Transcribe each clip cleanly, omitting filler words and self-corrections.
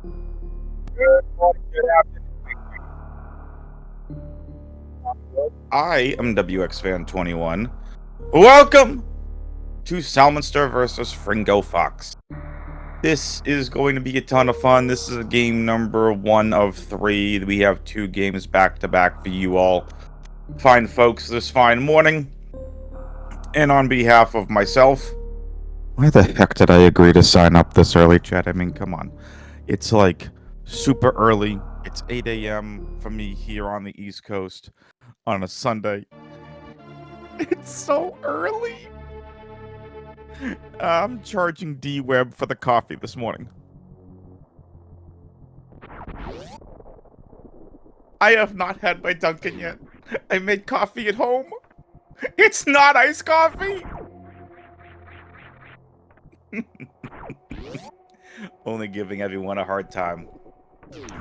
Good morning, good afternoon. I am WXFan21. Welcome to Salm0nster versus Fringo Fox. This is going to be a ton of fun. This is game number 1 of 3. We have 2 games back to back for you all fine folks this fine morning. And on behalf of myself, why the heck did I agree to sign up this early, chat? I mean, come on. It's like super early. It's 8 a.m. for me here on the East Coast on a Sunday. It's so early. I'm charging D-Web for the coffee this morning. I have not had my Dunkin' yet. I made coffee at home. It's not iced coffee. Only giving everyone a hard time.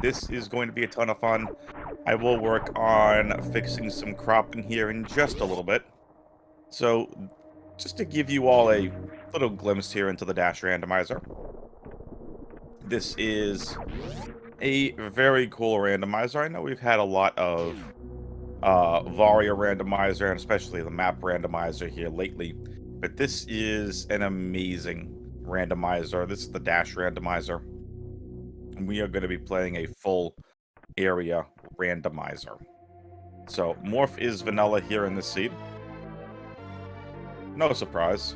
This is going to be a ton of fun. I will work on fixing some cropping here in just a little bit. So, just to give you all a little glimpse here into the Dash Randomizer. This is a very cool randomizer. I know we've had a lot of Varia randomizer, and especially the map randomizer here lately. But this is an amazing randomizer. This is the Dash randomizer. And we are going to be playing a full area randomizer. So, Morph is vanilla here in this seed. No surprise.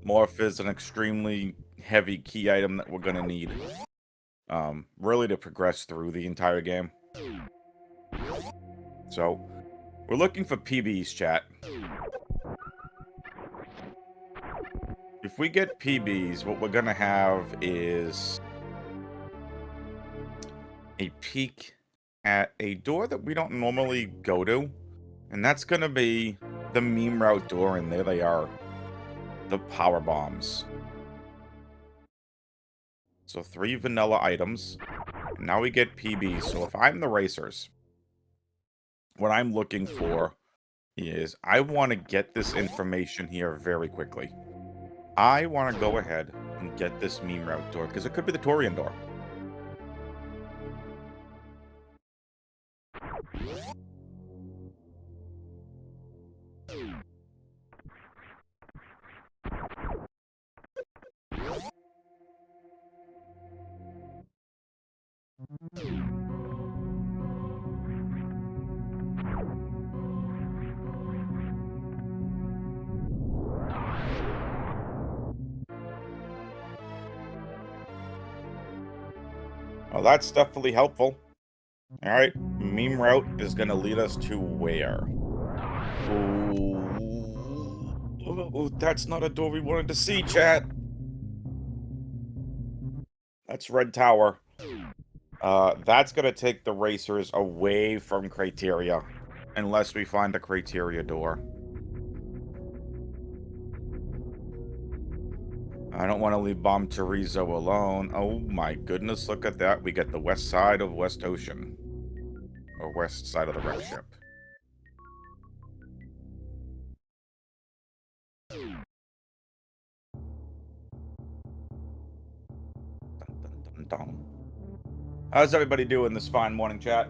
Morph is an extremely heavy key item that we're going to need. Really to progress through the entire game. So, we're looking for PBs, chat. If we get PBs, what we're gonna have is a peek at a door that we don't normally go to, and that's gonna be the meme route door, and there they are, the power bombs. So 3 vanilla items, and now we get PBs. So if I'm the racers, what I'm looking for is I want to get this information here very quickly. I want to go ahead and get this meme route door, because it could be the Torian door. Well, that's definitely helpful. Alright, meme route is gonna lead us to where? Oh, that's not a door we wanted to see, chat. That's Red Tower. That's gonna take the racers away from Criteria, unless we find the Criteria door. I don't want to leave Bomb Chorizo alone. Oh my goodness, look at that. We get the west side of West Ocean. Or west side of the wreck ship. Dun, dun, dun, dun. How's everybody doing this fine morning, chat?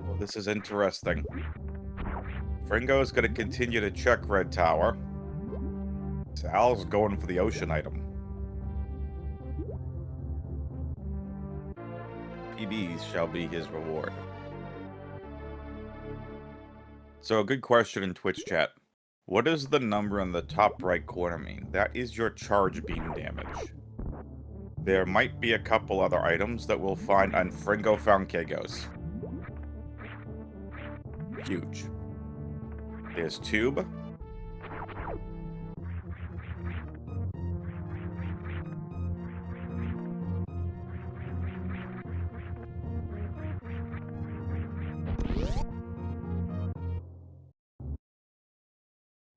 Well, this is interesting. Fringo is going to continue to check Red Tower. Sal's going for the ocean item. PBs shall be his reward. So a good question in Twitch chat. What does the number in the top right corner mean? That is your charge beam damage. There might be a couple other items that we'll find on Fringo Found Kegos. Huge. There's Tube.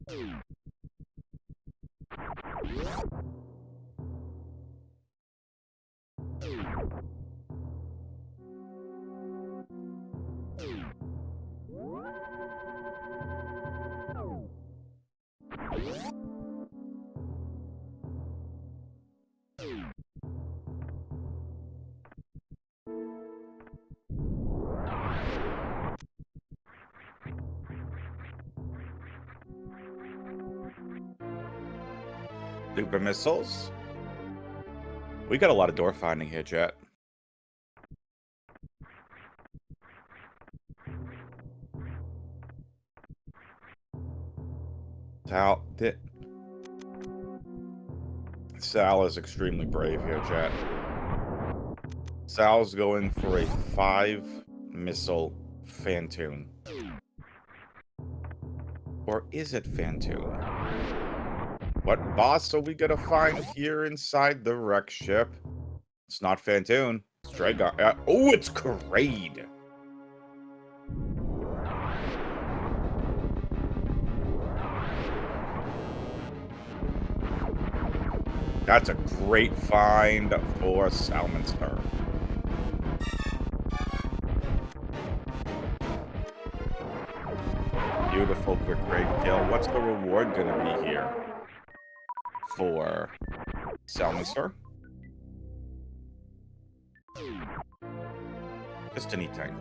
Super missiles. We got a lot of door finding here, chat. Sal is extremely brave here, chat. Sal's going for a 5-missile Fantoon. Or is it Fantoon? What boss are we gonna find here inside the wreck ship? It's not Fantoon. It's Dragon. Oh, it's Kraid. That's a great find for Salm0nster. Beautiful quick raid kill. What's the reward gonna be here for Salm0nster? Just any tank.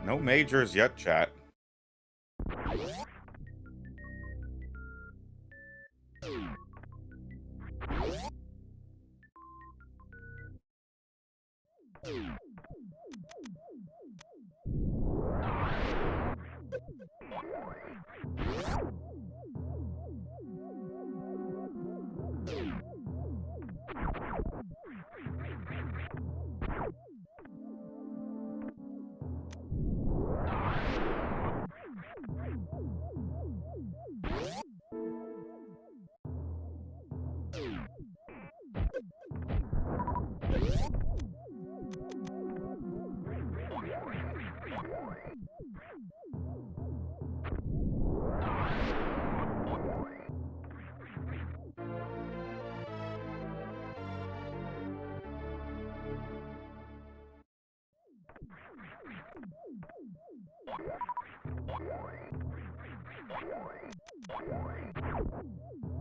No majors yet, chat.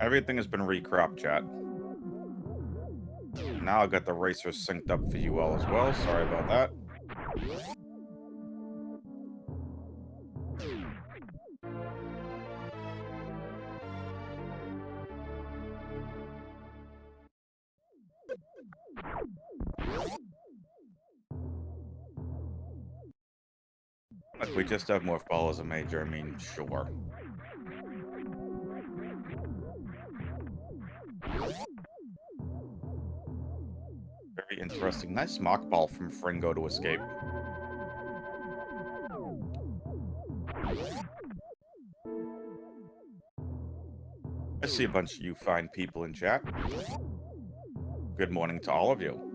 Everything has been recropped, chat. Now I've got the racers synced up for you all as well. Sorry about that. Look, we just have more ball as a major. I mean, sure. Very interesting. Nice mock ball from Fringo to escape. I see a bunch of you fine people in chat. Good morning to all of you.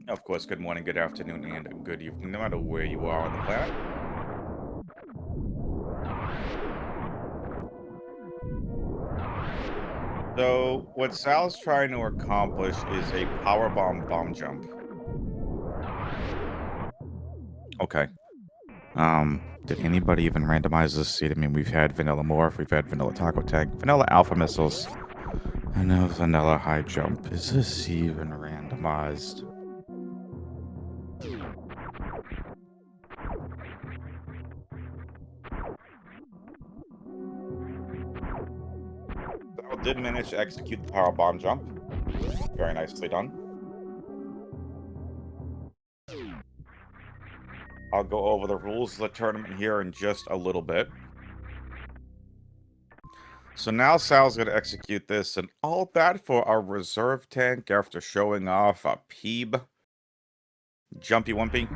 Of course, good morning, good afternoon, and good evening, no matter where you are on the planet. So, what Sal's trying to accomplish is a powerbomb bomb jump. Okay. Did anybody even randomize this seed? I mean, we've had Vanilla Morph, we've had Vanilla Taco Tank, Vanilla Alpha Missiles, and now Vanilla High Jump. Is this even randomized? Sal did manage to execute the power bomb jump. Very nicely done. I'll go over the rules of the tournament here in just a little bit. So now Sal's going to execute this, and all that for our reserve tank after showing off a Peeb. Jumpy Wumpy.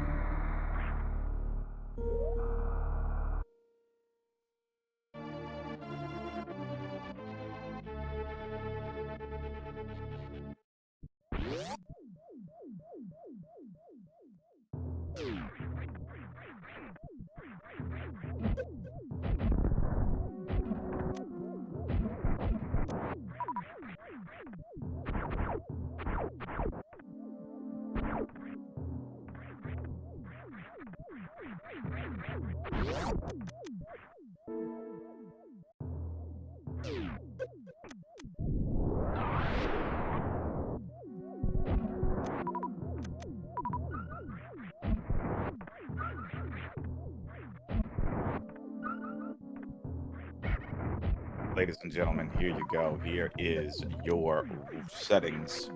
ladies and gentlemen, here you go. Here is your settings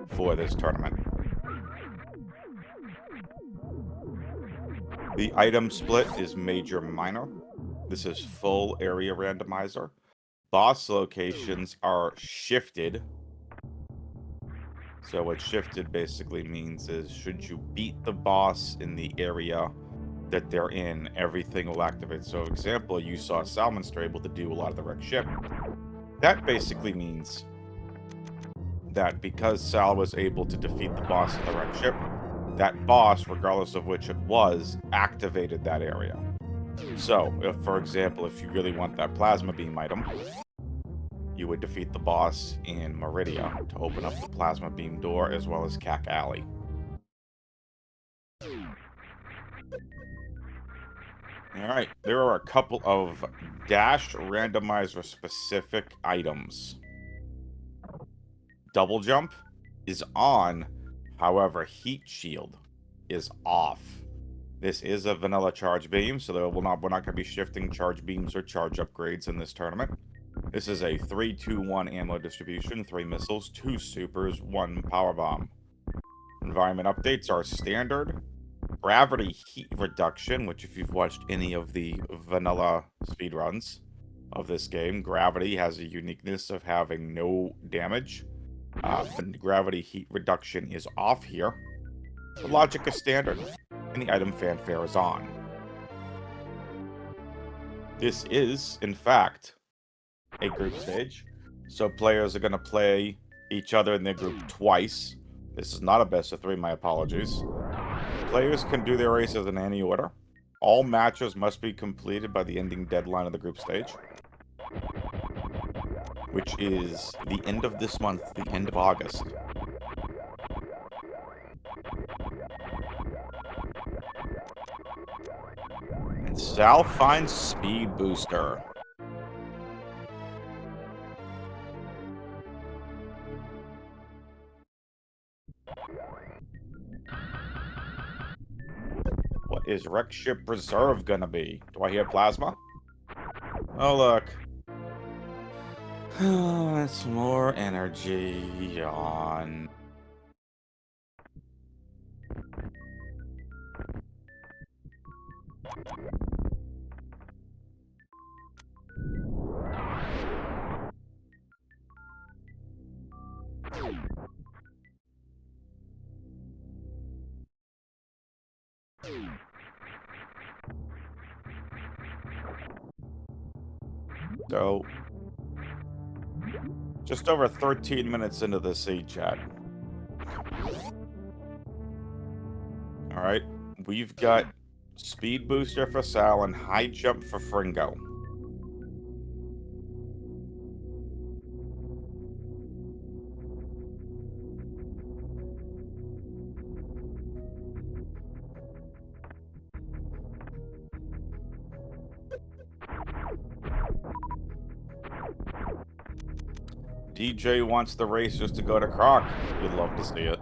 for this tournament. The item split is major minor. This is full area randomizer. Boss locations are shifted. So what shifted basically means is should you beat the boss in the area that they're in, everything will activate. So example, you saw Salm0nster able to do a lot of the wrecked ship. That basically means that because Sal was able to defeat the boss in the wrecked ship, that boss, regardless of which it was, activated that area. So, if, for example, if you really want that plasma beam item, you would defeat the boss in Meridia to open up the plasma beam door as well as Cack Alley. Alright, there are a couple of dashed randomizer specific items. Double jump is on, however, heat shield is off. This is a vanilla charge beam, so we're not going to be shifting charge beams or charge upgrades in this tournament. This is a 3-2-1 ammo distribution, 3 missiles, 2 supers, 1 power bomb. Environment updates are standard. Gravity heat reduction, which if you've watched any of the vanilla speedruns of this game, gravity has a uniqueness of having no damage. The gravity heat reduction is off here. The logic is standard, and the item fanfare is on. This is, in fact, a group stage, so players are going to play each other in their group twice. This is not a best of 3, my apologies. Players can do their races in any order. All matches must be completed by the ending deadline of the group stage, which is the end of this month, the end of August. And Sal finds Speed Booster. What is Wreck Ship Reserve gonna be? Do I hear plasma? Oh, look. It's more energy on. So, just over 13 minutes into the seed chat. Alright, we've got Speed Booster for Sal and High Jump for Fringo. DJ wants the race just to go to Croc. You'd love to see it.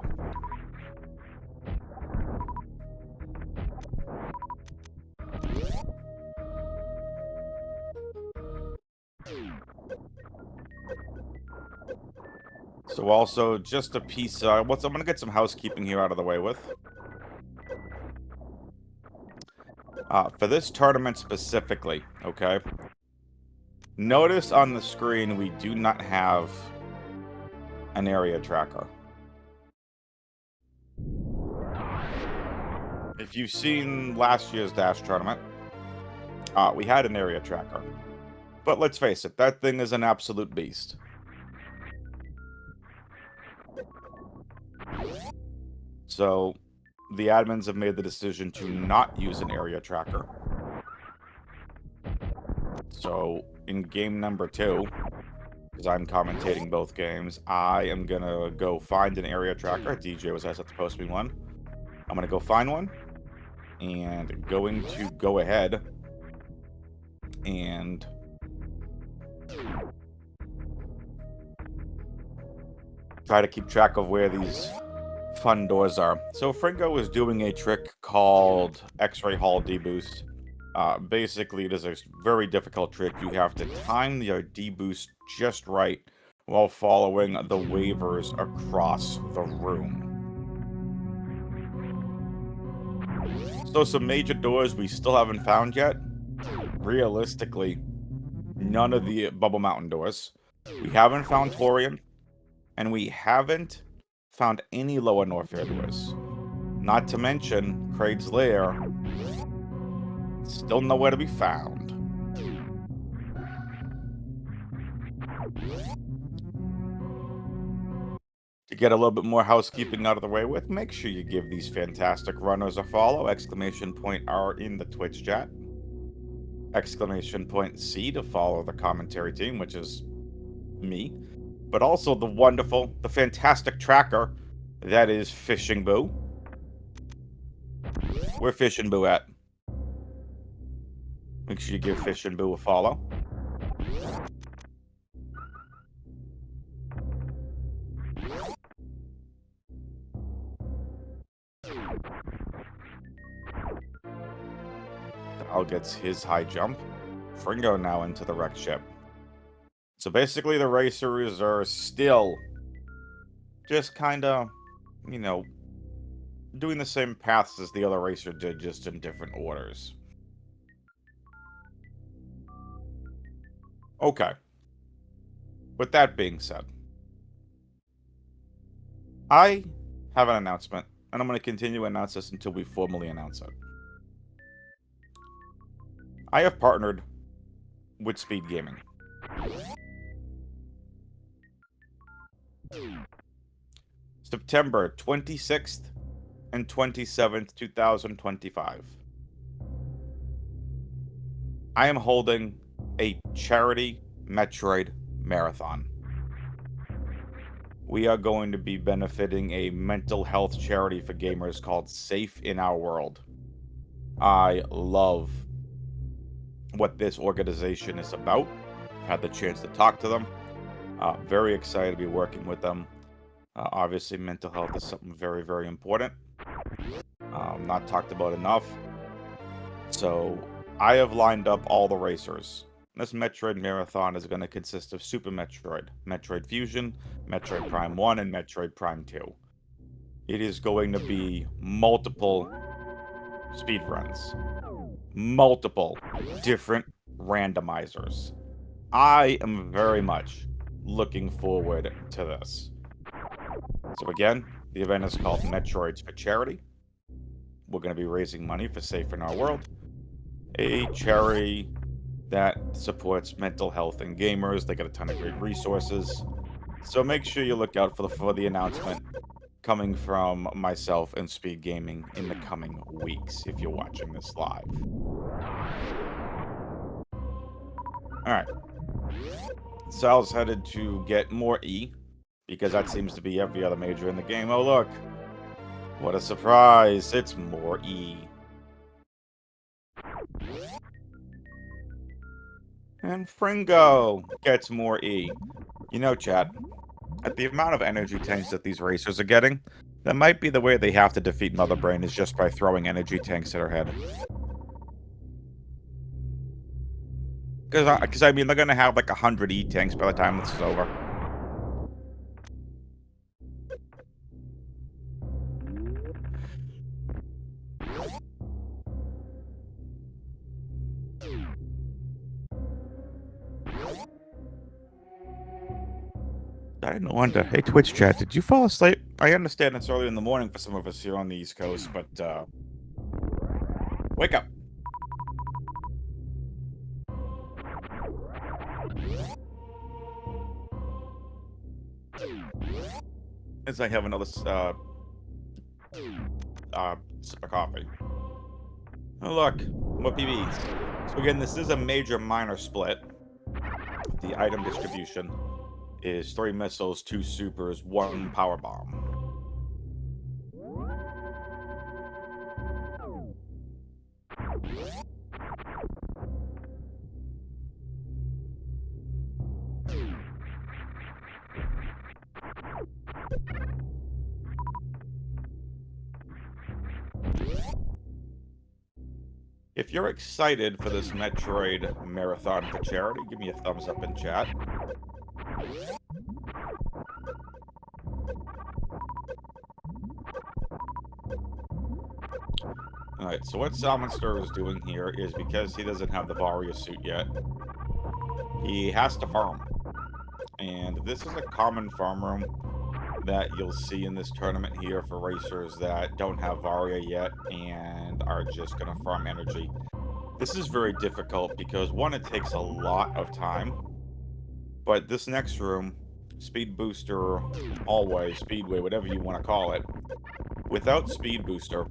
So also, just a piece, I'm gonna get some housekeeping here out of the way with. For this tournament specifically, okay? Notice on the screen we do not have an area tracker. If you've seen last year's Dash tournament, we had an area tracker. But let's face it, that thing is an absolute beast. So, the admins have made the decision to not use an area tracker. So, in game number 2, because I'm commentating both games, I am gonna go find an area tracker. DJ was asked to post me one. I'm gonna go find one, and going to go ahead and try to keep track of where these fun doors are. So Fringo is doing a trick called X-Ray Hall Deboost. Basically, it is a very difficult trick. You have to time the deboost just right while following the waivers across the room. So some major doors we still haven't found yet. Realistically, none of the Bubble Mountain doors. We haven't found Torian, and we haven't found any Lower Norfair doors. Not to mention, Kraid's Lair, still nowhere to be found. To get a little bit more housekeeping out of the way with, make sure you give these fantastic runners a follow. Exclamation point R in the Twitch chat. Exclamation point C to follow the commentary team, which is me. But also the wonderful, the fantastic tracker that is Fishing Boo. Where Fishing Boo at? Make sure you give Fishing Boo a follow. Al gets his high jump. Fringo now into the wrecked ship. So basically the racers are still just kind of, you know, doing the same paths as the other racer did, just in different orders. Okay. With that being said, I have an announcement, and I'm going to continue to announce this until we formally announce it. I have partnered with Speedgaming. September 26th and 27th, 2025. I am holding a charity Metroid marathon. We are going to be benefiting a mental health charity for gamers called Safe in Our World. I love what this organization is about. Had the chance to talk to them. Very excited to be working with them. Obviously, mental health is something very, very important. Not talked about enough. So, I have lined up all the racers. This Metroid Marathon is going to consist of Super Metroid, Metroid Fusion, Metroid Prime 1, and Metroid Prime 2. It is going to be multiple speedruns. Multiple different randomizers. I am very much looking forward to this. So again, the event is called Metroids for Charity. We're going to be raising money for Safe in Our World, a charity that supports mental health and gamers. They got a ton of great resources. So make sure you look out for the announcement coming from myself and Speedgaming in the coming weeks if you're watching this live. Alright. Sal's headed to get more E, because that seems to be every other major in the game. Oh look! What a surprise! It's more E. And Fringo gets more E. You know, chat, at the amount of energy tanks that these racers are getting, that might be the way they have to defeat Mother Brain, is just by throwing energy tanks at her head. Because I mean, they're going to have like 100 E tanks by the time this is over. I no wonder. Hey, Twitch chat, did you fall asleep? I understand it's early in the morning for some of us here on the East Coast, but, wake up. As I have another, sip of coffee. Oh, look, more PBs. So again, this is a major minor split. The item distribution is 3 missiles, 2 supers, 1 power bomb. If you're excited for this Metroid marathon for charity, give me a thumbs up in chat. Alright, so what Salm0nster is doing here is because he doesn't have the Varia suit yet, he has to farm. And this is a common farm room that you'll see in this tournament here for racers that don't have Varia yet and are just going to farm energy. This is very difficult because, one, it takes a lot of time, but this next room, Speed Booster, Hallway, Speedway, whatever you want to call it, without Speed Booster,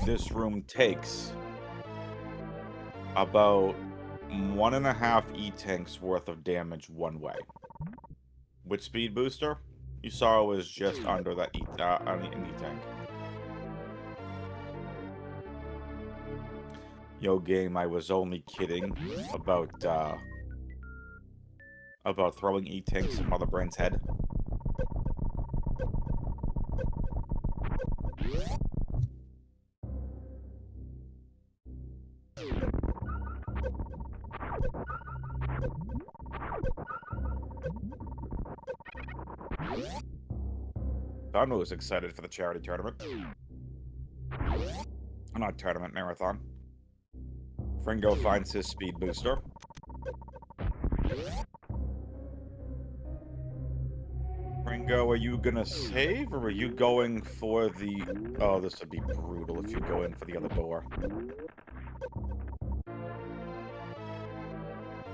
this room takes about 1.5 E-tanks worth of damage one way. With Speed Booster, you saw it was just under that an E-tank. Yo, game, I was only kidding about throwing E-tanks at Mother Brain's head. Don was excited for the charity tournament. Not tournament, marathon. Fringo finds his speed booster. Fringo, are you gonna save, or are you going for the... Oh, this would be brutal if you go in for the other door.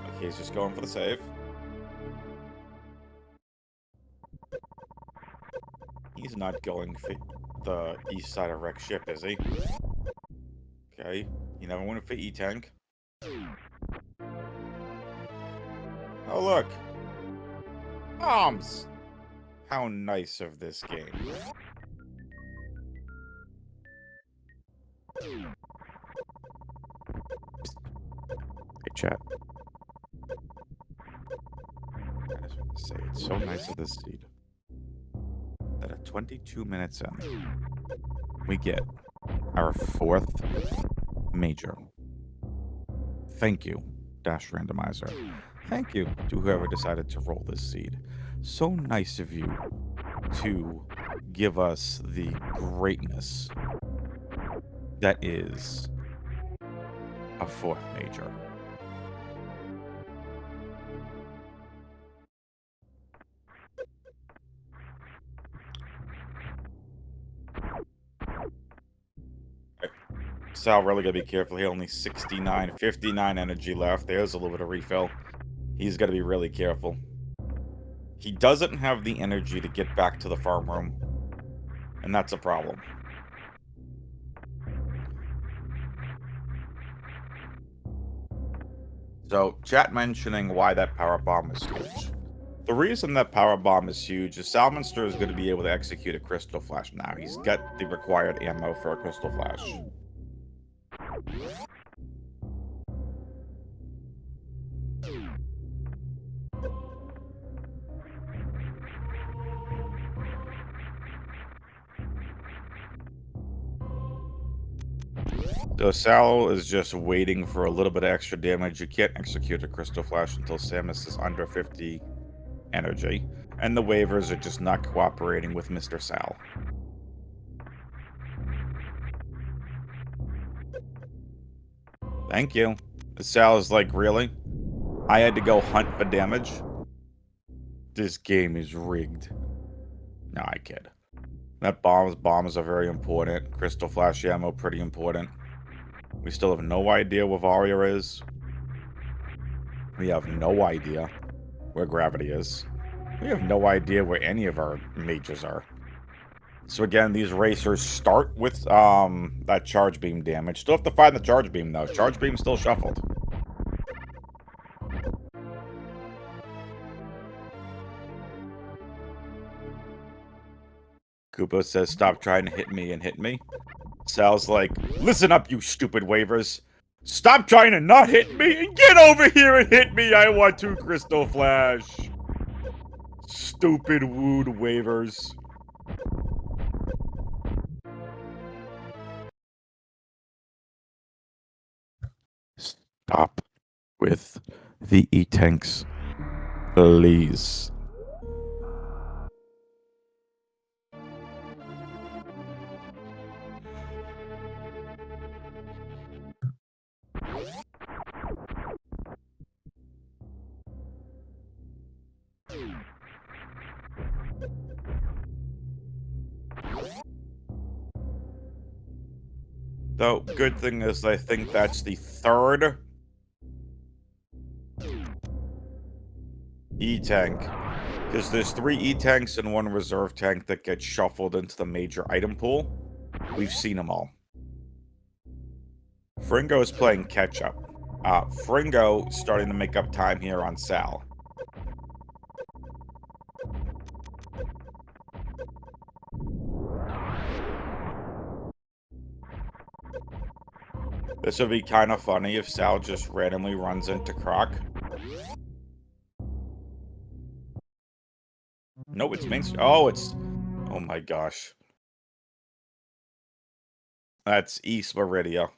Okay, he's just going for the save. He's not going for the east side of wreck ship, is he? Okay, you never went for E-tank. Oh, look! Bombs! How nice of this game. Hey, chat. I just want to say, it's so nice of this seed that at 22 minutes in, we get our 4th major. Thank you, Randomizer. Thank you to whoever decided to roll this seed. So nice of you to give us the greatness that is a 4th major. Sal really gotta be careful here. Only 59 energy left. There's a little bit of refill. He's gotta be really careful. He doesn't have the energy to get back to the farm room, and that's a problem. So, chat mentioning why that power bomb is huge. The reason that power bomb is huge is Salm0nster is going to be able to execute a crystal flash now. He's got the required ammo for a crystal flash. So Sal is just waiting for a little bit of extra damage. You can't execute a crystal flash until Samus is under 50 energy. And the waivers are just not cooperating with Mr. Sal. Thank you. Sal is like, really? I had to go hunt for damage? This game is rigged. No, I kid. That bombs are very important. Crystal flash ammo, pretty important. We still have no idea where Varia is. We have no idea where Gravity is. We have no idea where any of our mages are. So again, these racers start with that charge beam damage. Still have to find the charge beam, though. Charge beam still shuffled. Koopa says, stop trying to hit me and hit me. Sal's like, listen up, you stupid waivers. Stop trying to not hit me and get over here and hit me. I want to crystal flash. Stupid wooed waivers. stop with the E-tanks, please. Though, good thing is I think that's the third E-tank. Because there's 3 E-tanks and 1 reserve tank that get shuffled into the major item pool. We've seen them all. Fringo is playing catch-up. Fringo starting to make up time here on Sal. This would be kind of funny if Sal just randomly runs into Croc. No, it's Main Street. Oh, it's... Oh my gosh. That's East Meridia.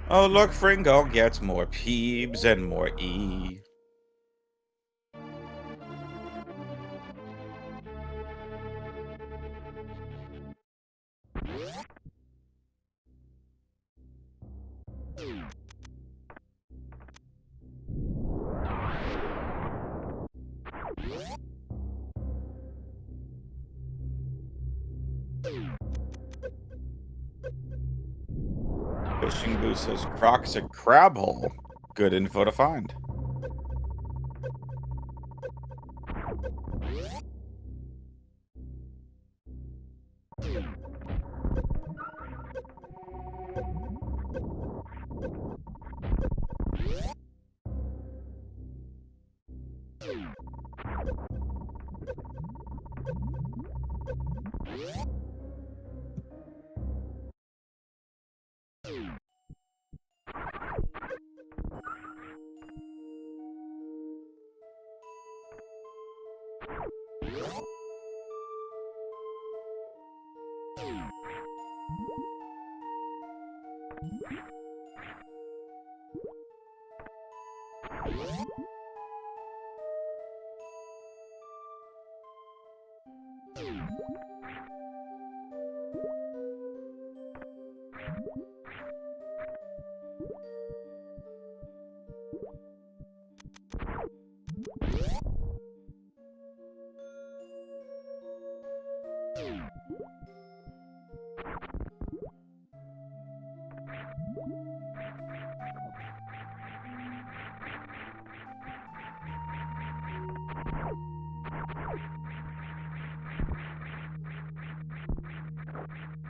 Oh, look, Fringo gets more Peebs and more E. Fishing Boo says Croc's a crab hole. Good info to find.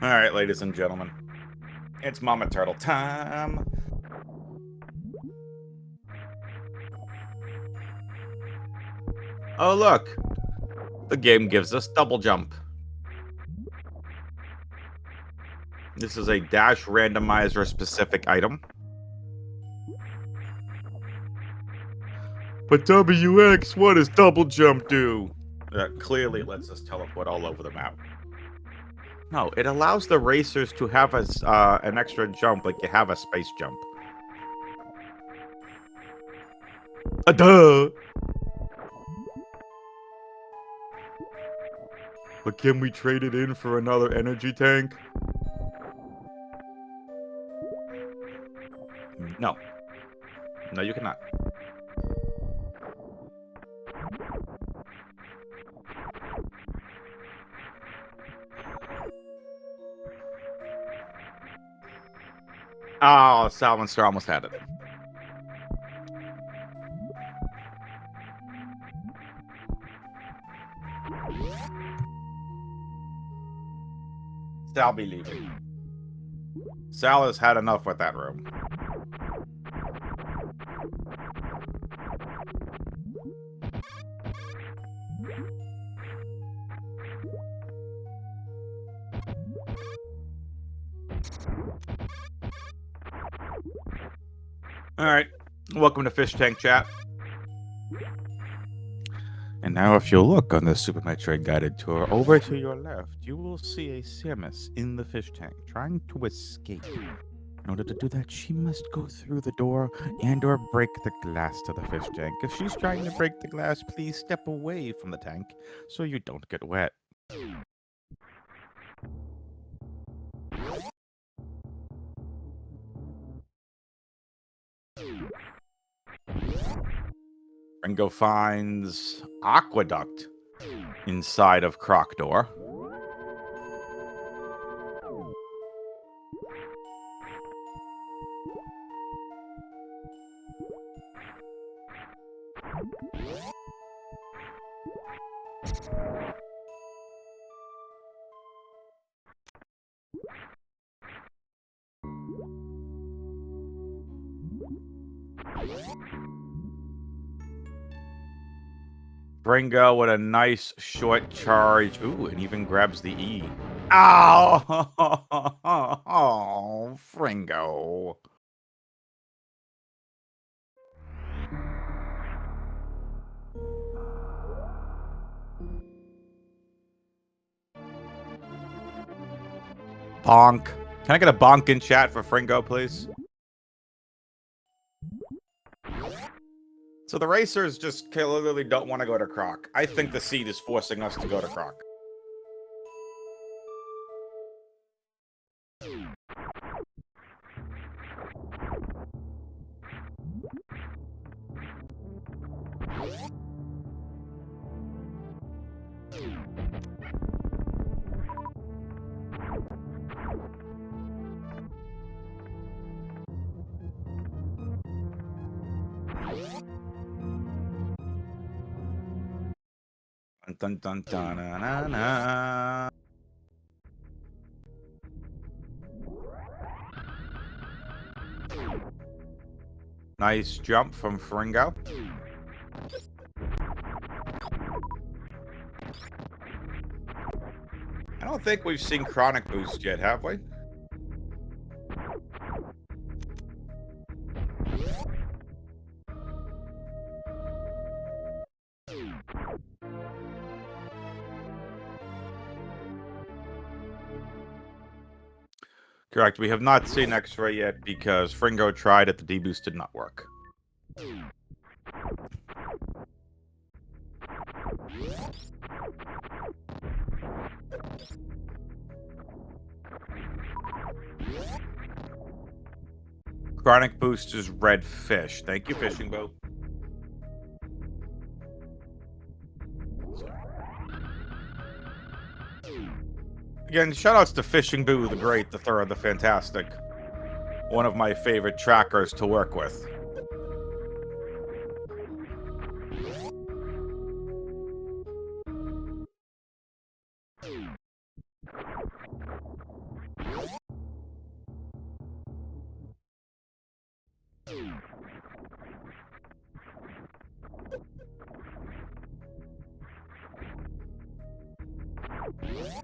Alright, ladies and gentlemen. It's Mama Turtle time. Oh, look. The game gives us double jump. This is a dash randomizer specific item. But WX, what does double jump do? Clearly it lets us teleport all over the map. No, it allows the racers to have an extra jump like you have a space jump. Duh! But can we trade it in for another energy tank? No. No, you cannot. Oh, Salm0nster almost had it. Sal be leaving. Sal has had enough with that room. Alright, welcome to Fish Tank Chat. And now if you look on the Super Metroid guided tour, over to your left, you will see a Samus in the fish tank, trying to escape. In order to do that, she must go through the door and/or break the glass to the fish tank. If she's trying to break the glass, please step away from the tank so you don't get wet. Ringo finds aqueduct inside of Croc door. Ringo with a nice short charge. Ooh, and even grabs the E. Ow! Oh, Fringo. Bonk. Can I get a bonk in chat for Fringo, please? So the racers just clearly don't want to go to Croc. I think the seed is forcing us to go to Croc. Dun, dun, dun, na, na, na. Nice jump from Fringo. I don't think we've seen Chronic Boost yet, have we? Correct. We have not seen X-Ray yet because Fringo tried it. The D-Boost did not work. Chronic Boost is red fish. Thank you, Fishing Boat. Again, shoutouts to Fishing Boo the Great, the Thorough, the Fantastic. One of my favorite trackers to work with.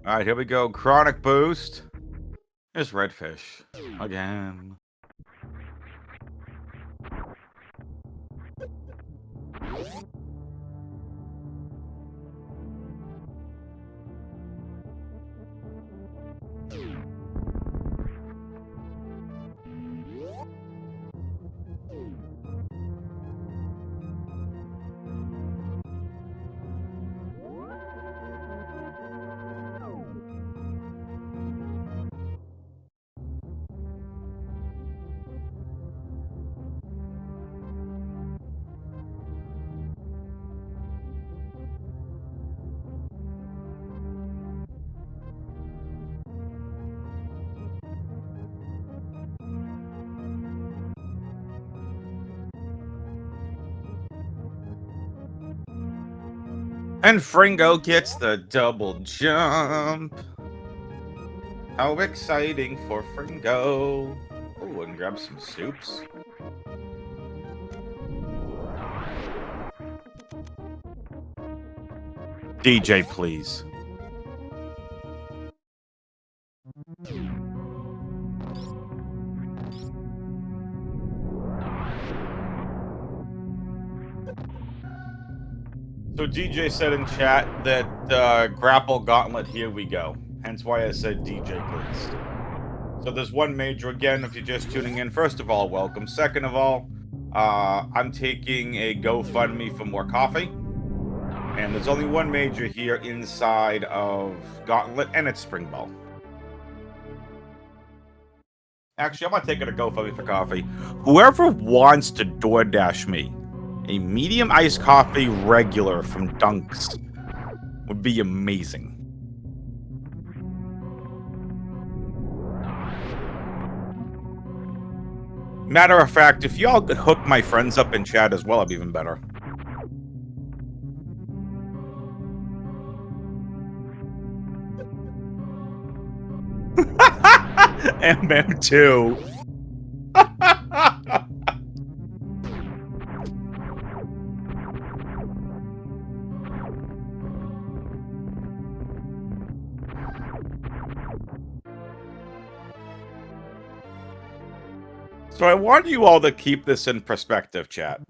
Alright, here we go. Chronic Boost. There's redfish. Again. And Fringo gets the double jump. How exciting for Fringo. Oh, and grab some soups. DJ, please. So DJ said in chat that grapple gauntlet, here we go. Hence why I said DJ, please. So there's one major again, if you're just tuning in. First of all, welcome. Second of all, I'm taking a GoFundMe for more coffee. And there's only one major here inside of Gauntlet, and it's Spring Ball. Actually, I'm not taking a GoFundMe for coffee. Whoever wants to DoorDash me a medium iced coffee regular from Dunks would be amazing. Matter of fact, if y'all could hook my friends up in chat as well, it'd be even better. MM2. So I want you all to keep this in perspective, chat.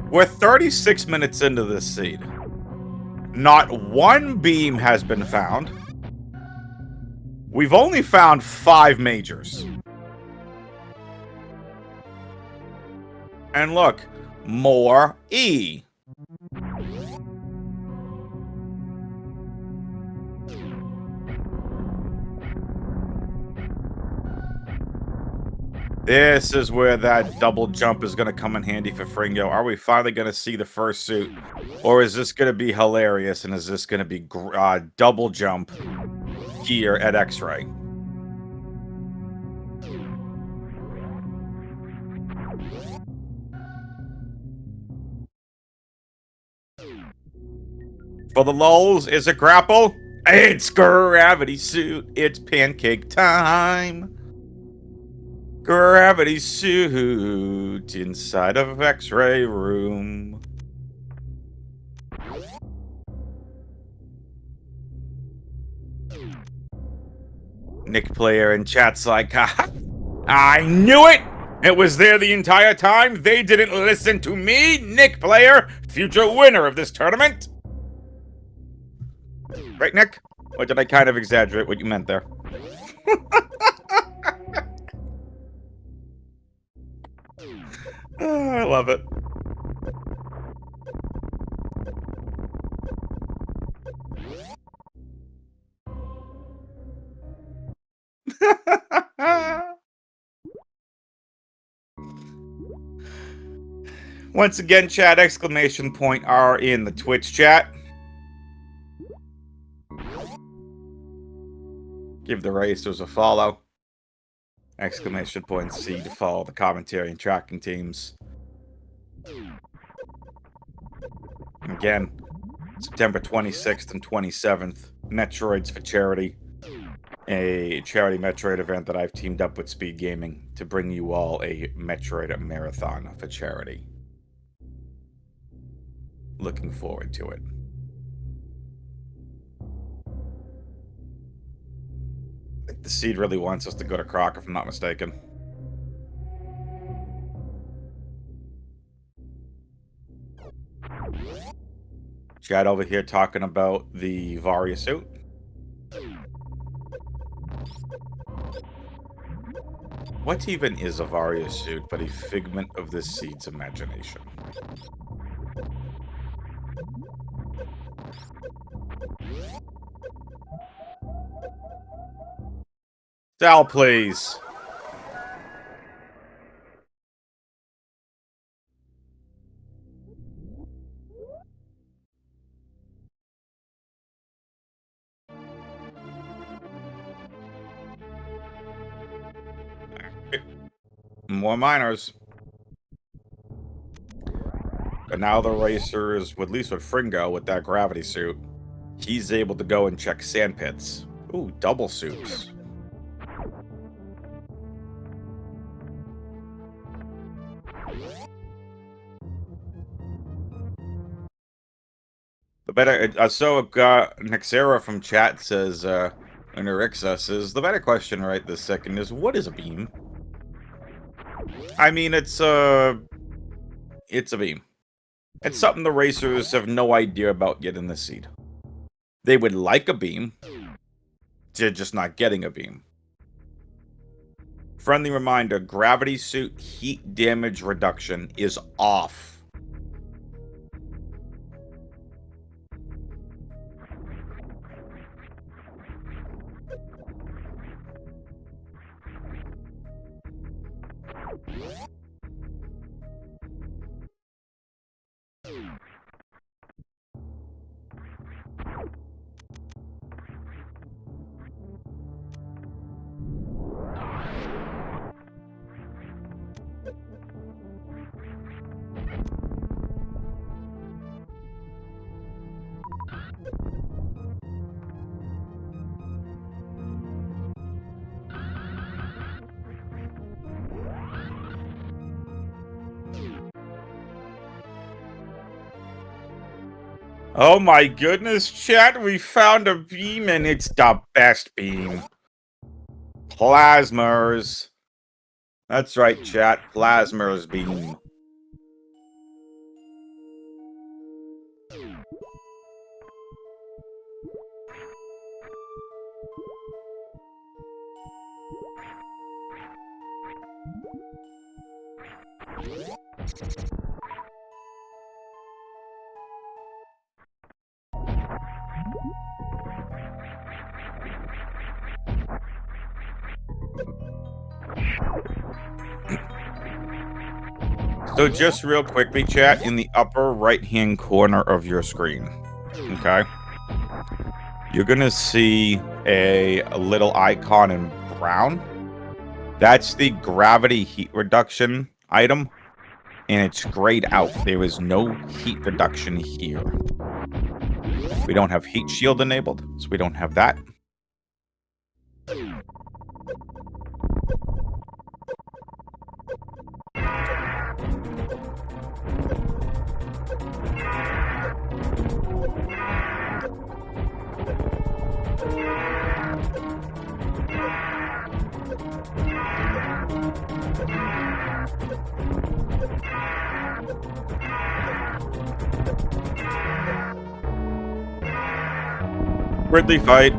We're 36 minutes into this seed. Not one beam has been found. We've only found 5 majors. And look, more E. This is where that double jump is going to come in handy for Fringo. Are we finally going to see the first suit? Or is this going to be hilarious, and is this going to be double jump here at X-Ray? For the lulz, is it grapple? It's gravity suit. It's pancake time. Gravity suit inside of X-ray room. Nick player in chat's like, I knew it! It was there the entire time. They didn't listen to me. Nick player, future winner of this tournament. Right, Nick? Or did I kind of exaggerate what you meant there? Oh, I love it. Once again, chat, exclamation point R in the Twitch chat. Give the racers a follow. Exclamation point C to follow the commentary and tracking teams. Again, September 26th and 27th, Metroids for Charity. A charity Metroid event that I've teamed up with Speedgaming to bring you all a Metroid marathon for charity. Looking forward to it. I think the seed really wants us to go to Croc, if I'm not mistaken. Chad over here talking about the Varia suit. What even is a Varia suit but a figment of this seed's imagination? Sal, please. More miners. But now the racers, at least with Fringo, with that gravity suit, he's able to go and check sand pits. Ooh, double suits. The better, so Nexera from chat says, Unerixa says, the better question right this second is, what is a beam? I mean, it's a beam. It's something the racers have no idea about yet in the seed. They would like a beam. They're just not getting a beam. Friendly reminder, gravity suit heat damage reduction is off. Oh my goodness, chat, we found a beam and it's the best beam. Plasmers. That's right, chat. Plasmers beam. So just real quickly, chat, in the upper right-hand corner of your screen, okay, you're going to see a little icon in brown. That's the gravity heat reduction item, and it's grayed out. There is no heat reduction here. We don't have heat shield enabled, so we don't have that. Ridley fight.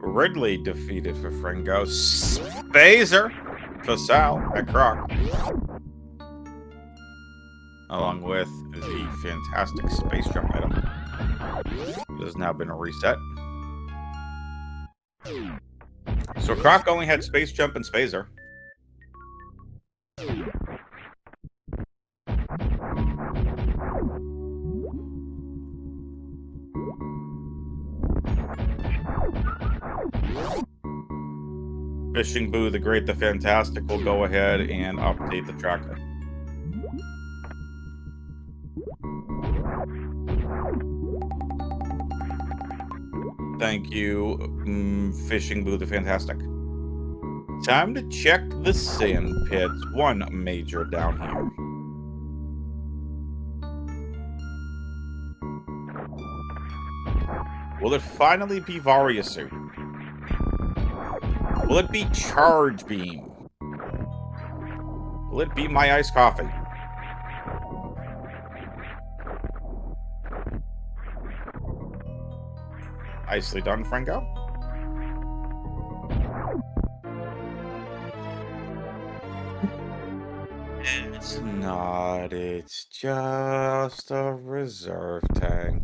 Ridley defeated for Fringo. Spazer for Sal at Croc. Along with the fantastic space jump item. It has now been reset. So Croc only had space jump and Spazer. Fishing Boo, the Great, the Fantastic will go ahead and update the tracker. Thank you, Fishing Boo, the Fantastic. Time to check the sand pits. One major down here. Will it finally be Varia Suit? Will it be Charge Beam? Will it be my iced coffee? Nicely done, Franco. It's not, it's just a reserve tank.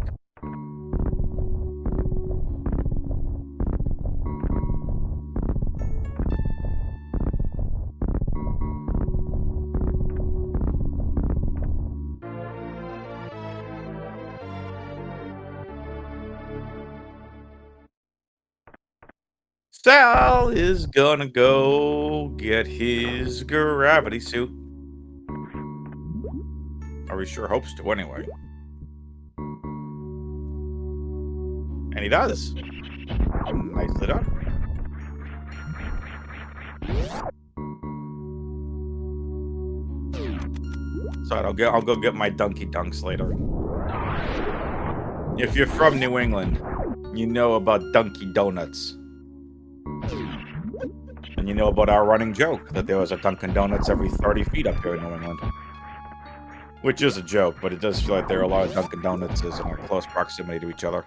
Sal is gonna go get his gravity suit. Or he sure hopes to, anyway. And he does. Nicely done. So I'll go get my Dunky Dunks later. If you're from New England, you know about Dunky Donuts. And you know about our running joke that there was a Dunkin' Donuts every 30 feet up here in New England. Which is a joke, but it does feel like there are a lot of Dunkin' Donuts in our close proximity to each other.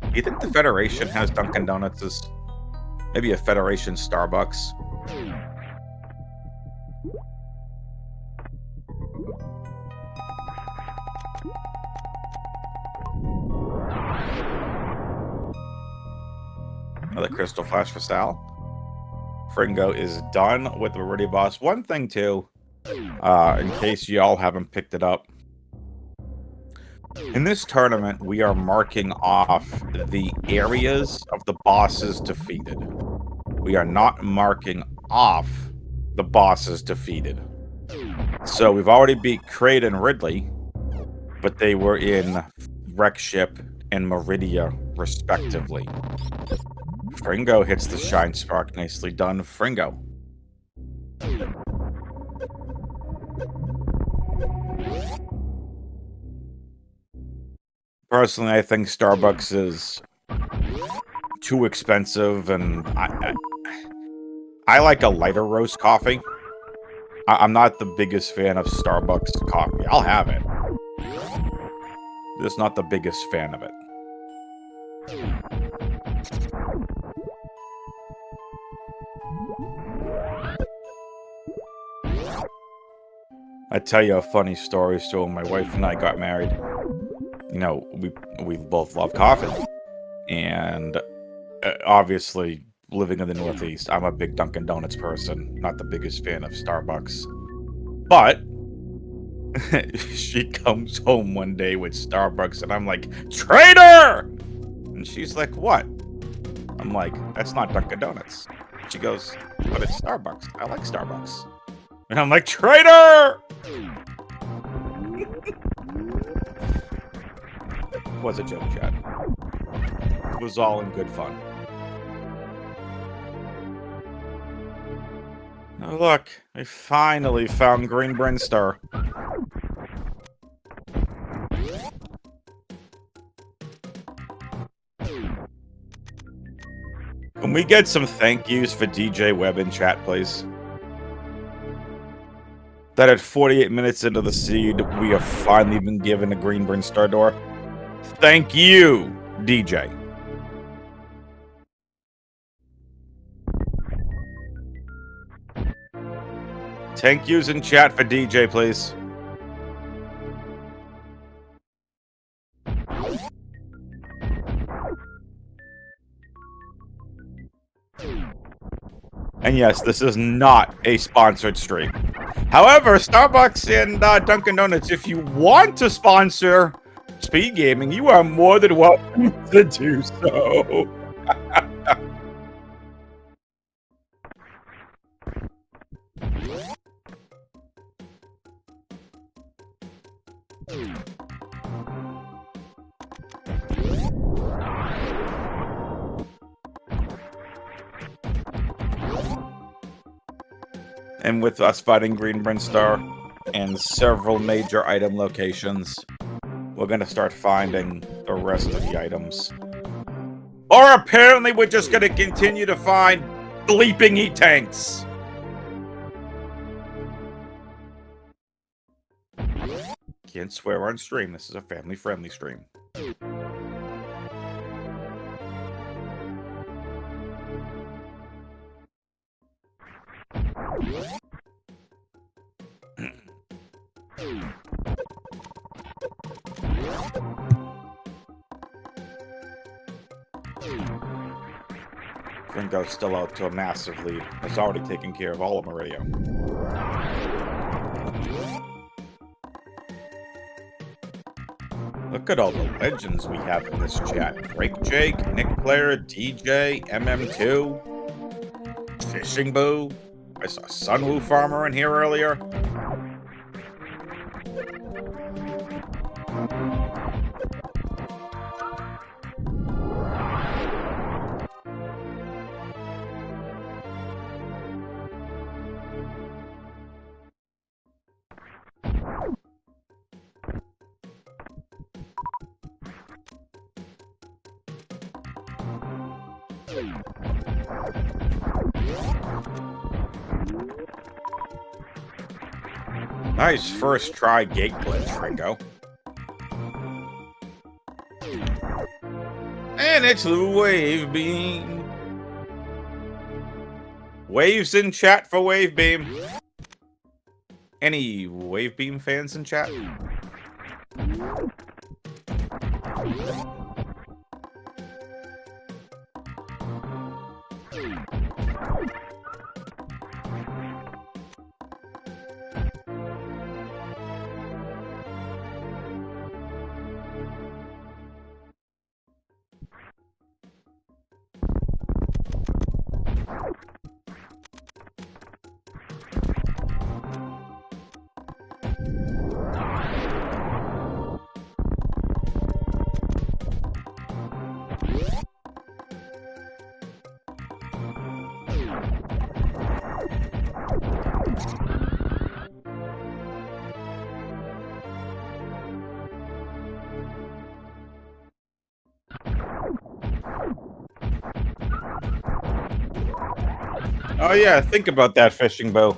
Do you think the Federation has Dunkin' Donuts? Maybe a Federation Starbucks? Another crystal flash for Sal. Fringo is done with the Meridian boss. One thing, too, in case y'all haven't picked it up. In this tournament, we are marking off the areas of the bosses defeated. We are not marking off the bosses defeated. So we've already beat Kraid and Ridley, but they were in Wreck Ship and Meridia, respectively. Fringo hits the Shine Spark. Nicely done, Fringo. Personally, I think Starbucks is too expensive, and I like a lighter roast coffee. I'm not the biggest fan of Starbucks coffee. I'll have it. Just not the biggest fan of it. I tell you a funny story. So when my wife and I got married, you know, we both love coffee, and obviously living in the Northeast, I'm a big Dunkin' Donuts person. Not the biggest fan of Starbucks, but she comes home one day with Starbucks, and I'm like, traitor! And she's like, what? I'm like, that's not Dunkin' Donuts. She goes, but it's Starbucks. I like Starbucks. And I'm like, traitor! It was a joke, Chad. It was all in good fun. Oh, look, I finally found Green Brinstar. Can we get some thank yous for DJ Webb in chat, please? That at 48 minutes into the seed, we have finally been given a Green Brinstar door. Thank you, DJ. Thank yous in chat for DJ, please. And yes, this is not a sponsored stream. However, Starbucks and Dunkin' Donuts, if you want to sponsor Speedgaming, you are more than welcome to do so. And with us fighting Green Brinstar and several major item locations, we're going to start finding the rest of the items. Or apparently we're just going to continue to find bleeping E-tanks. Can't swear on stream. This is a family-friendly stream. Gringo's still out to a massive lead. Has already taken care of all of Meridia. Look at all the legends we have in this chat. Break Jake, Nick Player, DJ, MM2, Fishing Boo. I saw Sunwoo Farmer in here earlier. Nice first try gate glitch, Ringo. And it's the Wave Beam. Waves in chat for Wave Beam. Any Wave Beam fans in chat? Oh yeah, think about that, Fishing Boo.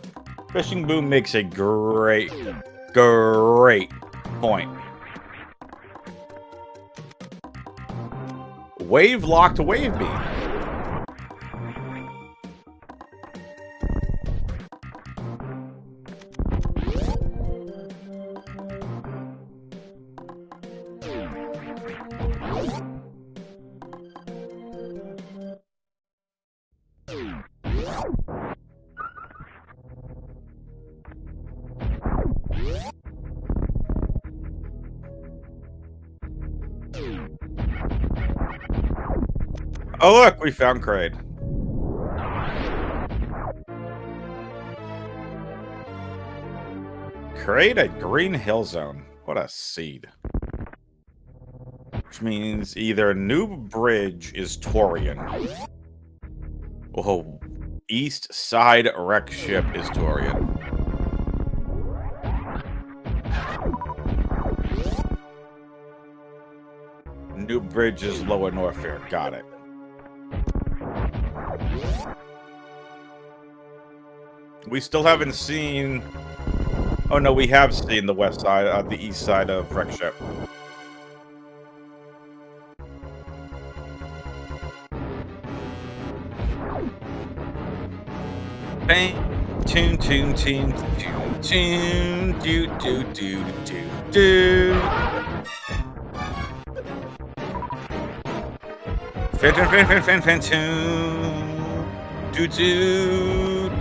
Fishing Boo makes a great point. Wave locked Wave Beam. Oh look, we found Kraid. Kraid at Green Hill Zone. What a seed. Which means either New Bridge is Torian. Oh, East Side Wreck Ship is Torian. New Bridge is Lower Norfair. Got it. We still haven't seen... Oh no, we have seen the west side, the east side of Wreck Ship. Bang, tune, tune, tune, tune, tune, do, do, do, do, do. Fan, tune, do, do.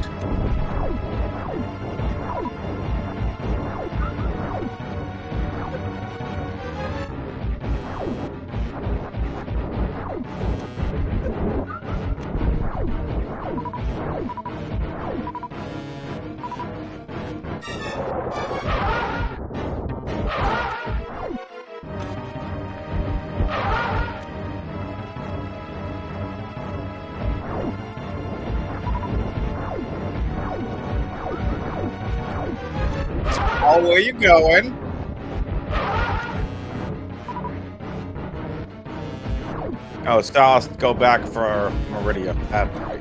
Oh, where you going? Oh, Styles, go back for Meridia. That's right.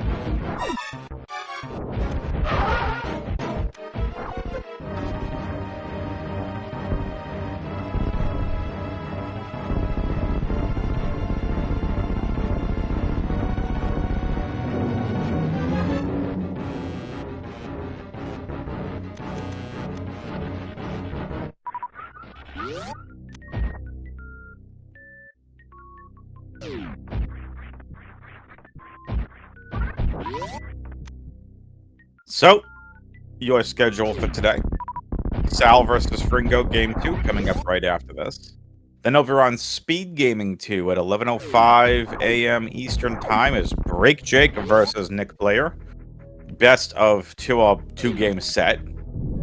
So, your schedule for today. Sal versus Fringo, game 2, coming up right after this. Then over on Speedgaming 2 at 11:05 a.m. Eastern Time is Break Jake versus Nick Player. Best of two games set.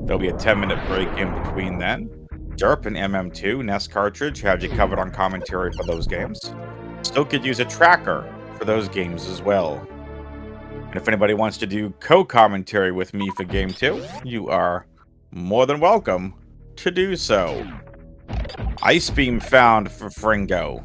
There'll be a 10-minute break in between then. Derp and MM2 NES cartridge have you covered on commentary for those games. Still could use a tracker for those games as well. And if anybody wants to do co-commentary with me for Game 2, you are more than welcome to do so. Ice Beam found for Fringo.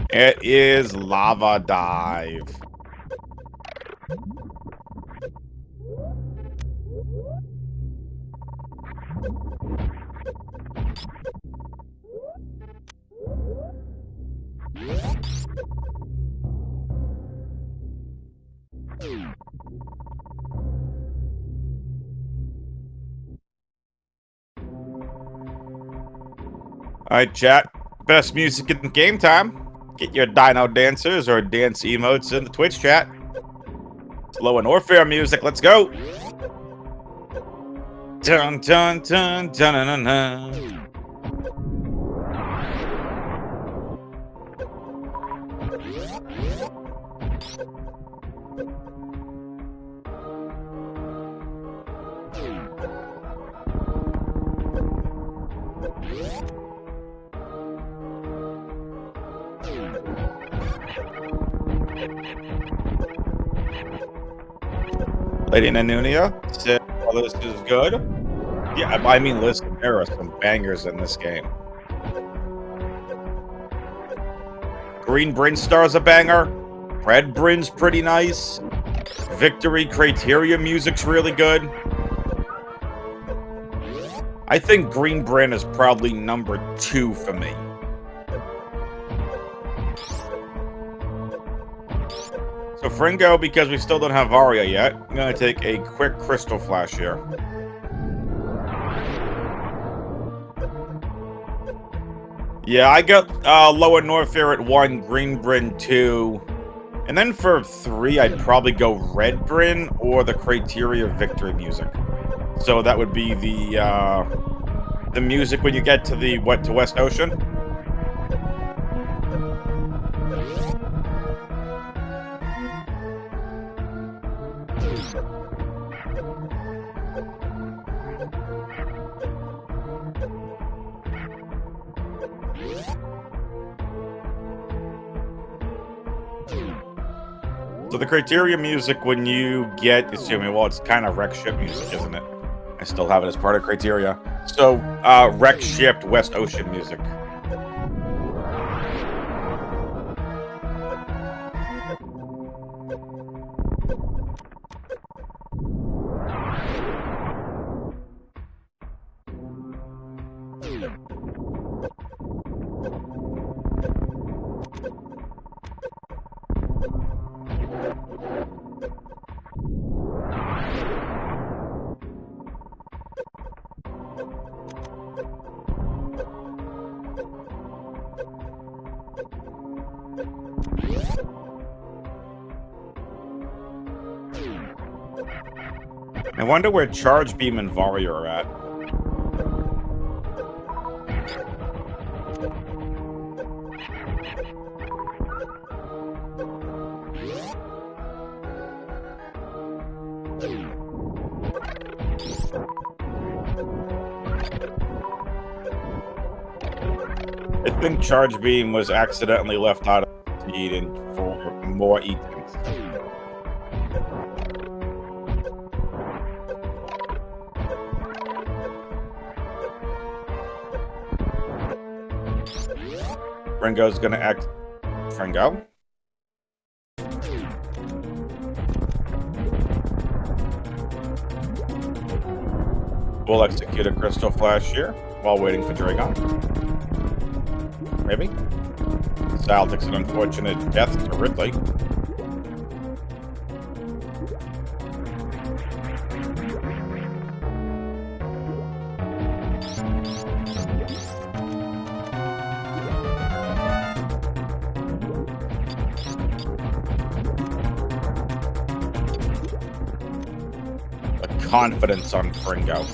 It is Lava Dive. Alright, chat. Best music in game time. Get your dino dancers or dance emotes in the Twitch chat. Slow and Orpheum music, let's go! Dun dun dun dun dun dun dun. Lady Nanunia said, well, this is good. Yeah, I mean, listen, there are some bangers in this game. Green Bryn Star's a banger. Red Bryn's pretty nice. Victory Criteria music's really good. I think Green Bryn is probably number 2 for me. So Fringo, because we still don't have Aria yet, I'm going to take a quick Crystal Flash here. Yeah, I got Lower Norfair at 1, Green Bryn 2. And then for 3, I'd probably go Red Bryn or the Criteria Victory music. So that would be the music when you get to the to West Ocean. So the Criteria music, when you get, assuming, well, it's kind of Wreck Ship music, isn't it? I still have it as part of Criteria. So, Wreck Ship West Ocean music. I wonder where Charge Beam and Varia are at. I think Charge Beam was accidentally left out of Eden for more Etans. Fringo's gonna act. Fringo. We'll execute a Crystal Flash here while waiting for Dragon. Maybe. Sal takes an unfortunate death to Ridley. Confidence on Fringo.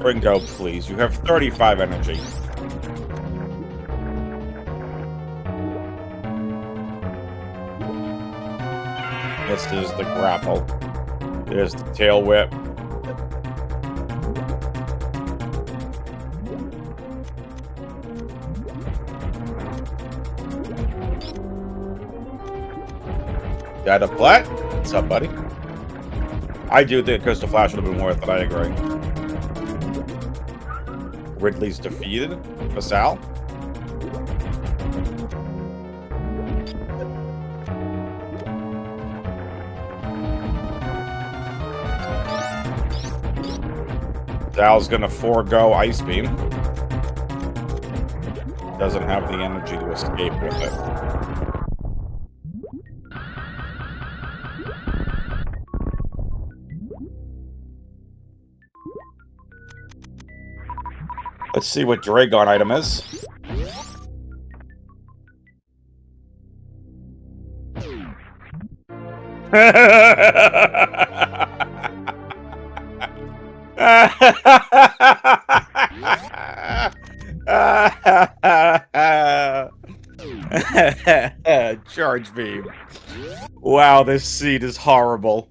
Fringo, please. You have 35 energy. This is the grapple. There's the tail whip. Got a plat? What's up, buddy? I do think Crystal Flash would have been worth it, I agree. Ridley's defeated for Sal. Sal's gonna forego Ice Beam. Doesn't have the energy to escape with it. Let's see what Dragon item is. Charge beam. Wow, this seed is horrible.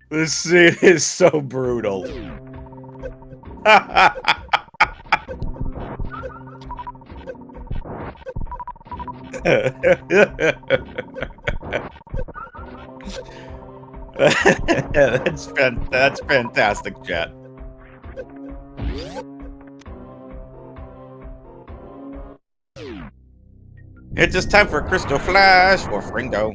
This seed is so brutal. That's fantastic, chat. It's just time for Crystal Flash for Fringo.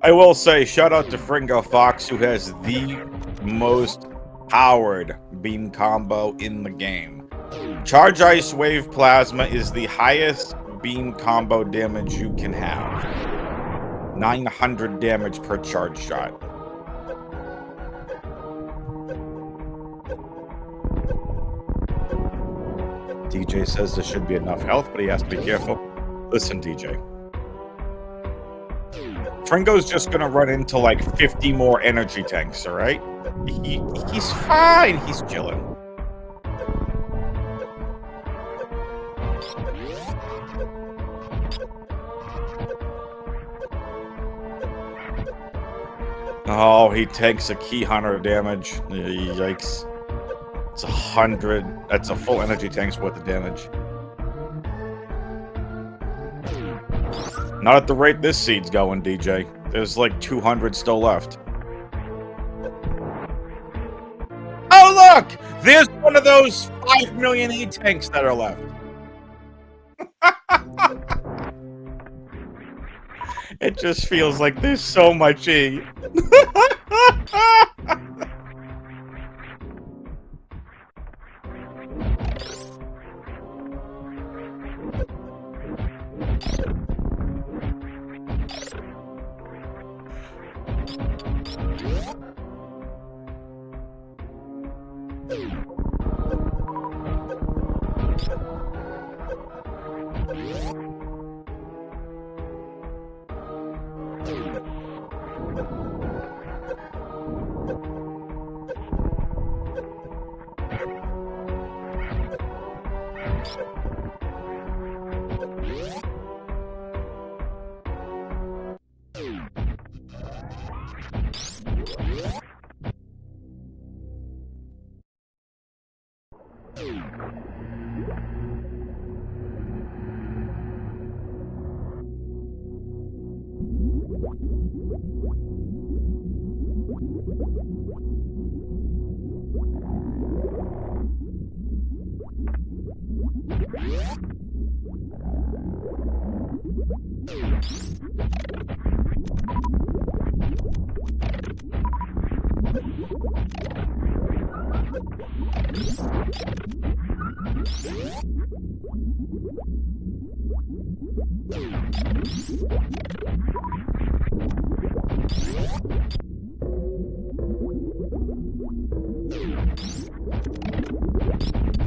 I will say, shout out to Fringo Fox, who has the most powered beam combo in the game. Charge Ice Wave Plasma is the highest beam combo damage you can have. 900 damage per charge shot. DJ says there should be enough health, but he has to be careful. Listen, DJ. Fringo's just gonna run into like 50 more energy tanks, alright? He's fine, he's chilling. Oh, he takes a key hunter damage. Yikes. It's 100. That's a full energy tank's worth of damage. Not at the rate this seed's going, DJ. There's like 200 still left. Oh, look! There's one of those 5 million E-tanks that are left. It just feels like there's so much E.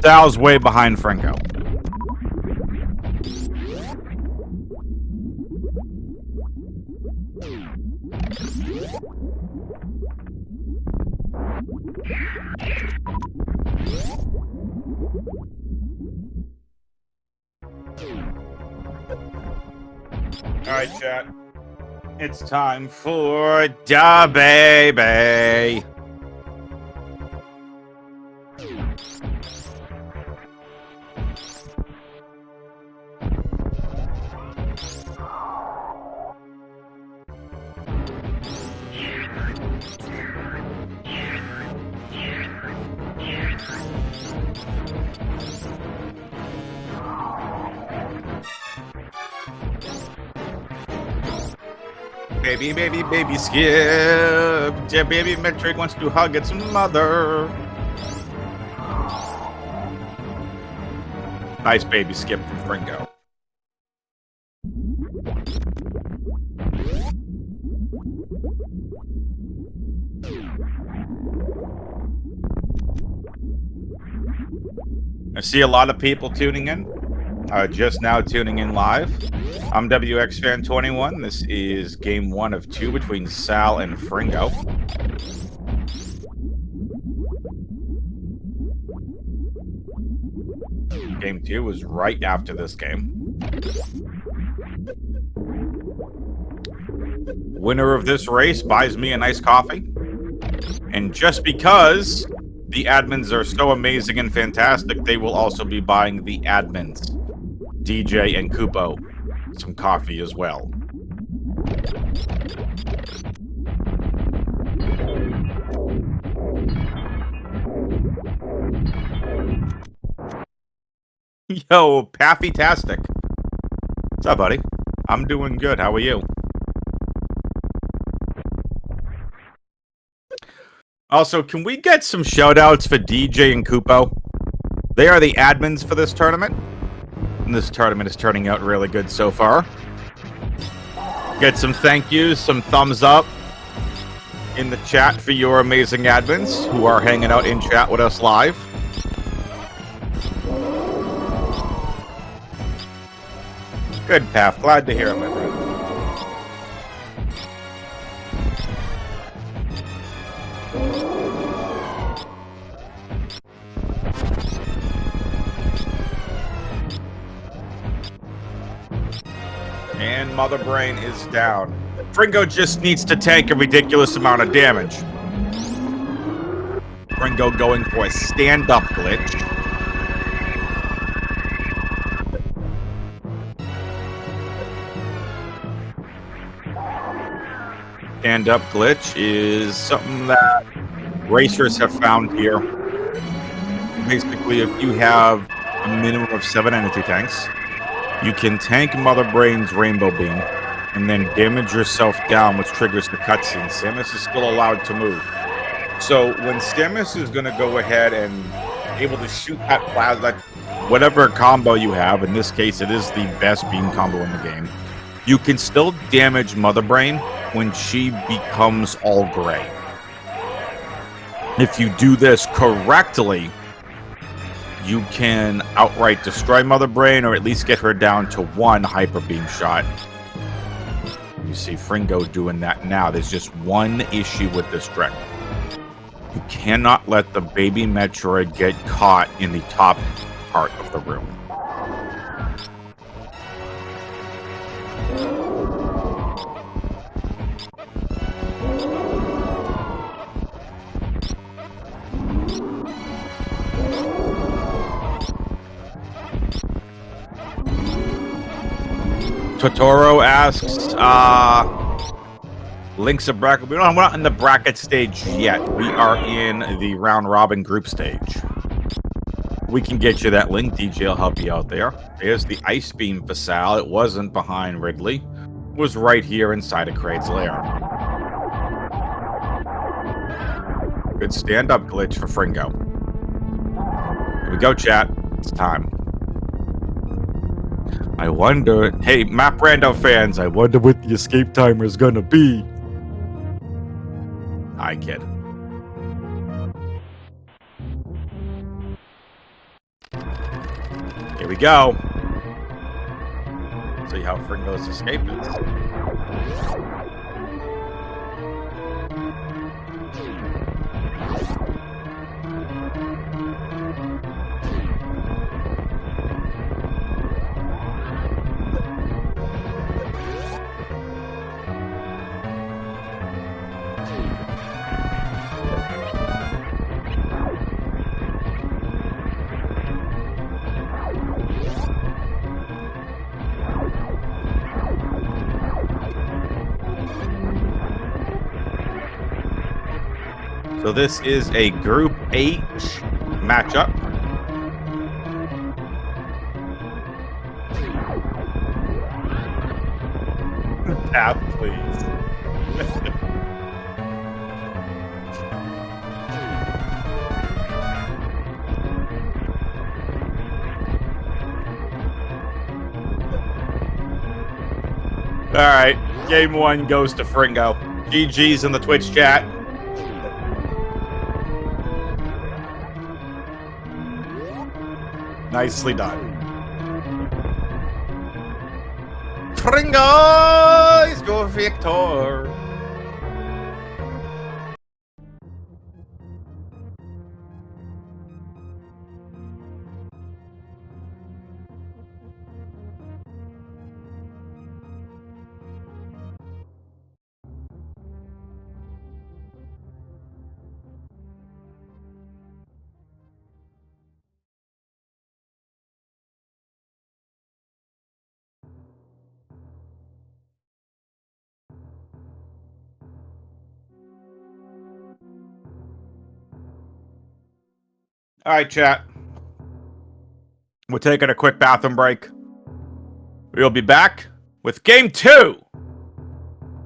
Sal's way behind Franco. Alright, chat. It's time for Da Baby. Baby, baby, baby Skip. Yeah, baby Metric wants to hug its mother. Nice baby Skip from Fringo. I see a lot of people tuning in. Just now tuning in live. I'm WXFan21. This is game 1 of 2 between Sal and Fringo. Game 2 was right after this game. Winner of this race buys me a nice coffee. And just because the admins are so amazing and fantastic, they will also be buying the admins, DJ and Kupo, some coffee as well. Yo, Paffy-tastic. What's up, buddy? I'm doing good. How are you? Also, can we get some shout-outs for DJ and Kupo? They are the admins for this tournament. And this tournament is turning out really good so far. Get some thank yous, some thumbs up in the chat for your amazing admins who are hanging out in chat with us live. Good, Path. Glad to hear it, my friend. And Mother Brain is down. Fringo just needs to tank a ridiculous amount of damage. Fringo going for a stand-up glitch. Stand-up glitch is something that racers have found here. Basically, if you have a minimum of 7 energy tanks, you can tank Mother Brain's Rainbow Beam and then damage yourself down, which triggers the cutscene. Samus is still allowed to move. So when Samus is going to go ahead and able to shoot that plasma, whatever combo you have, in this case it is the best beam combo in the game, you can still damage Mother Brain when she becomes all gray. If you do this correctly, you can outright destroy Mother Brain, or at least get her down to 1 Hyper Beam shot. You see Fringo doing that now. There's just one issue with this trick. You cannot let the baby Metroid get caught in the top part of the room. Totoro asks, Links a bracket. We're not in the bracket stage yet. We are in the round robin group stage. We can get you that link. DJ will help you out there. There's the ice beam for Sal. It wasn't behind Ridley. It was right here inside of Kraid's lair. Good stand-up glitch for Fringo. Here we go, chat. It's time. I wonder... Hey, Map Rando fans, I wonder what the escape timer is gonna be. I kid. Here we go. See how Fringo's escape is. So this is a Group H matchup. Tap, please. All right, game one goes to Fringo. GG's in the Twitch chat. Nicely done. Fringo is your victor. All right, chat. We're taking a quick bathroom break. We'll be back with game two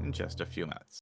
in just a few minutes.